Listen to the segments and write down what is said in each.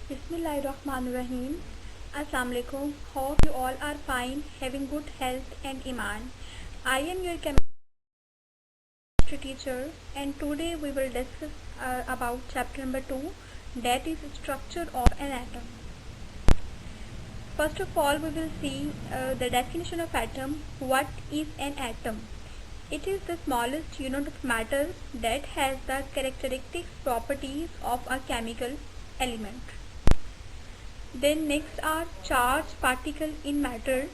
Bismillahirrahmanirrahim. Assalamu alaikum. Hope you all are fine, having good health and iman. I am your chemistry teacher, and today we will discuss about chapter number 2, that is structure of an atom. First of all, we will see the definition of atom. What is an atom? It is the smallest unit of matter that has the characteristic properties of a chemical element. Then next are charged particles in matter.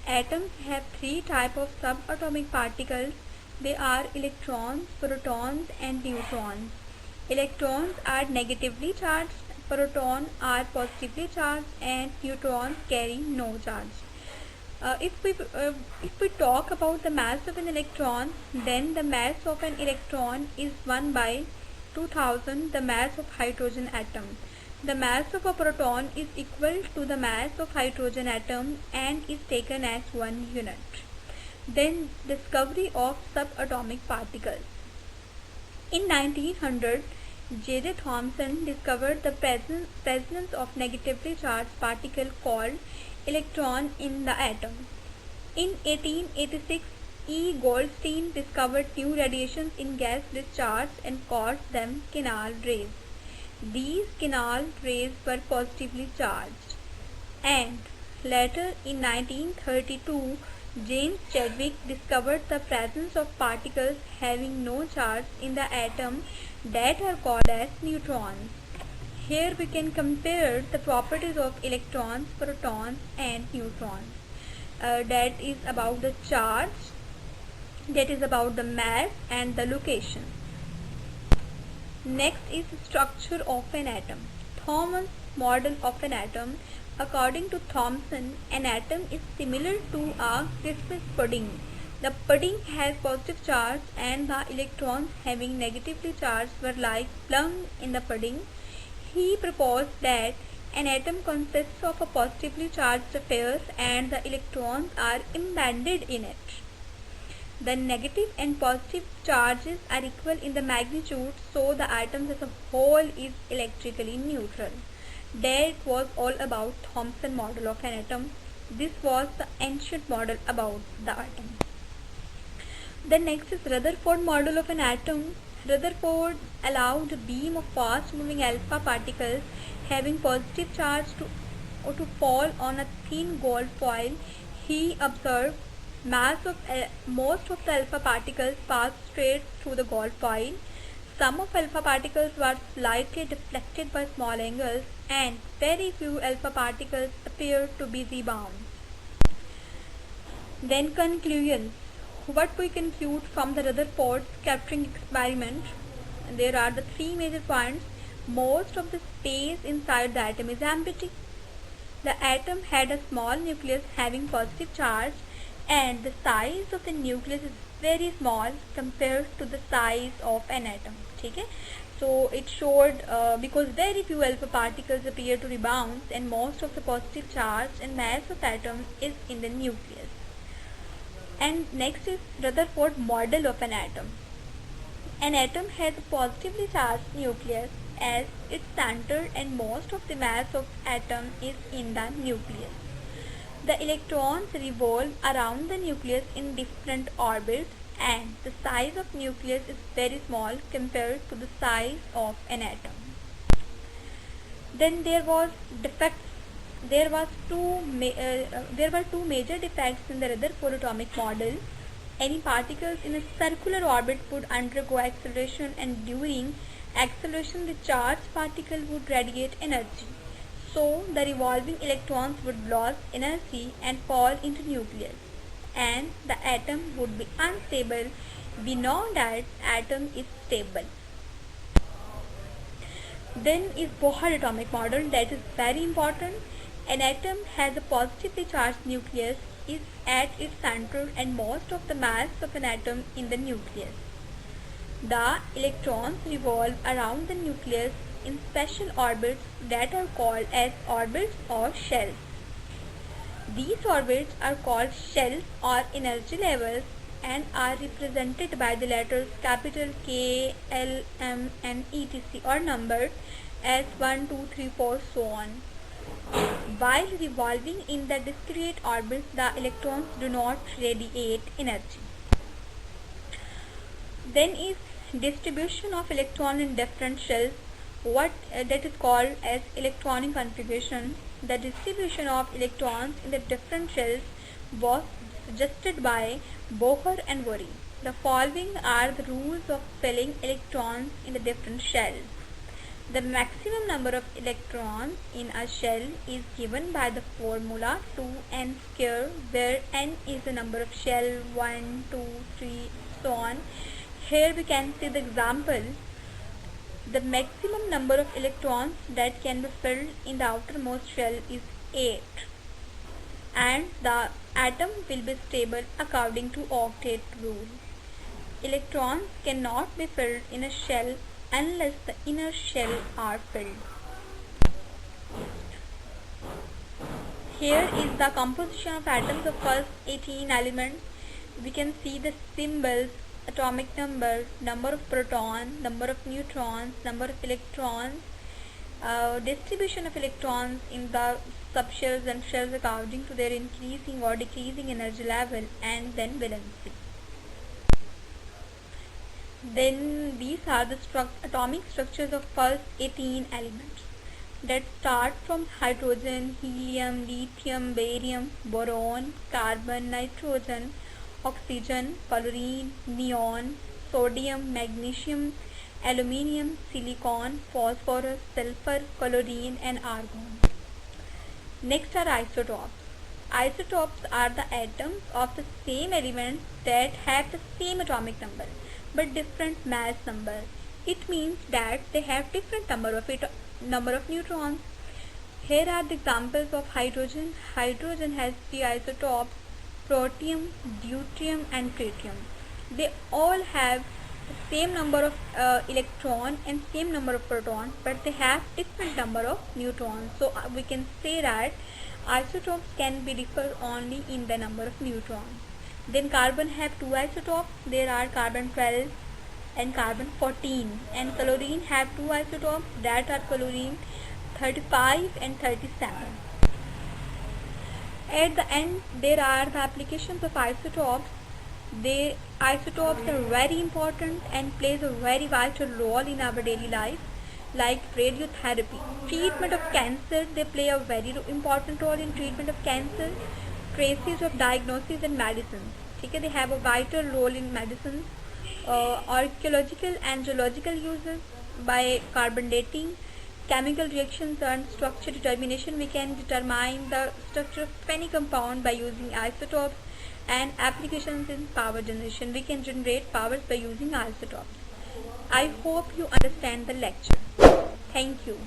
Atoms have three types of subatomic particles. They are electrons, protons and neutrons. Electrons are negatively charged, protons are positively charged and neutrons carry no charge. If we talk about the mass of an electron, then the mass of an electron is 1 by 2000 the mass of hydrogen atom. The mass of a proton is equal to the mass of hydrogen atom and is taken as 1 unit. Then discovery of subatomic particles. In 1900, J.J. Thomson discovered the presence of negatively charged particle called electron in the atom. In 1886, E. Goldstein discovered new radiations in gas discharge and called them Kinal rays. These Kinal rays were positively charged. And later in 1932, James Chadwick discovered the presence of particles having no charge in the atom that are called as neutrons. Here we can compare the properties of electrons, protons and neutrons. That is about the charge, that is about the mass and the location. Next is structure of an atom. Thomson's model of an atom. According to Thomson, an atom is similar to a Christmas pudding. The pudding has positive charge and the electrons having negatively charged were like plum in the pudding. He proposed that an atom consists of a positively charged sphere and the electrons are embedded in it. The negative and positive charges are equal in the magnitude, so the atom as a whole is electrically neutral. That was all about Thomson model of an atom. This was the ancient model about the atom. The next is Rutherford model of an atom. Rutherford allowed a beam of fast moving alpha particles having positive charge to fall on a thin gold foil. He observed most of the alpha particles passed straight through the gold foil. Some of alpha particles were slightly deflected by small angles and very few alpha particles appeared to be rebound. Then conclusions. What we conclude from the Rutherford scattering experiment? There are the three major points. Most of the space inside the atom is empty. The atom had a small nucleus having positive charge, and the size of the nucleus is very small compared to the size of an atom. Okay? So it showed because very few alpha particles appear to rebound and most of the positive charge and mass of atom is in the nucleus. And next is Rutherford model of an atom. An atom has a positively charged nucleus as its center and most of the mass of atom is in the nucleus. The electrons revolve around the nucleus in different orbits and the size of nucleus is very small compared to the size of an atom. Then there were two major defects in the Rutherford atomic model. Any particles in a circular orbit would undergo acceleration and during acceleration the charged particle would radiate energy. So the revolving electrons would lose energy and fall into nucleus and the atom would be unstable. We know that atom is stable. Then is Bohr atomic model, that is very important. An atom has a positively charged nucleus is at its center and most of the mass of an atom in the nucleus. The electrons revolve around the nucleus in special orbits that are called as orbits or shells. These orbits are called shells or energy levels and are represented by the letters capital K, L, M and etc. or numbered. S1, 2, 3, 4, so on. While revolving in the discrete orbits, the electrons do not radiate energy. Then is distribution of electron in different shells, what that is called as electronic configuration. The distribution of electrons in the different shells was suggested by Bohr and Worry. The following are the rules of filling electrons in the different shells. The maximum number of electrons in a shell is given by the formula 2n square, where n is the number of shell, 1, 2, 3, so on. Here we can see the example. The maximum number of electrons that can be filled in the outermost shell is 8, and the atom will be stable according to octet rule. Electrons cannot be filled in a shell unless the inner shell are filled. Here is the composition of atoms of first 18 elements. We can see the symbols: atomic number, number of protons, number of neutrons, number of electrons, distribution of electrons in the subshells and shells according to their increasing or decreasing energy level, and then valency. Then these are the atomic structures of first 18 elements that start from hydrogen, helium, lithium, barium, boron, carbon, nitrogen, oxygen, fluorine, neon, sodium, magnesium, aluminium, silicon, phosphorus, sulfur, chlorine, and argon. Next are isotopes. Isotopes are the atoms of the same element that have the same atomic number but different mass number. It means that they have different number of neutrons. Here are the examples of hydrogen. Hydrogen has three isotopes: protium, deuterium, and tritium. They all have the same number of electron and same number of protons, but they have different number of neutrons. So we can say that isotopes can be differ only in the number of neutrons. Then carbon have two isotopes. There are carbon 12 and carbon 14, and chlorine have two isotopes, that are chlorine 35 and 37. At the end, there are the applications of isotopes. Isotopes are very important and plays a very vital role in our daily life, like radiotherapy. Treatment of cancer, they play a very important role in treatment of cancer. Traces of diagnosis and medicine. Okay, they have a vital role in medicine. Archaeological and geological uses by carbon dating. Chemical reactions and structure determination. We can determine the structure of any compound by using isotopes. And applications in power generation. We can generate powers by using isotopes. I hope you understand the lecture. Thank you.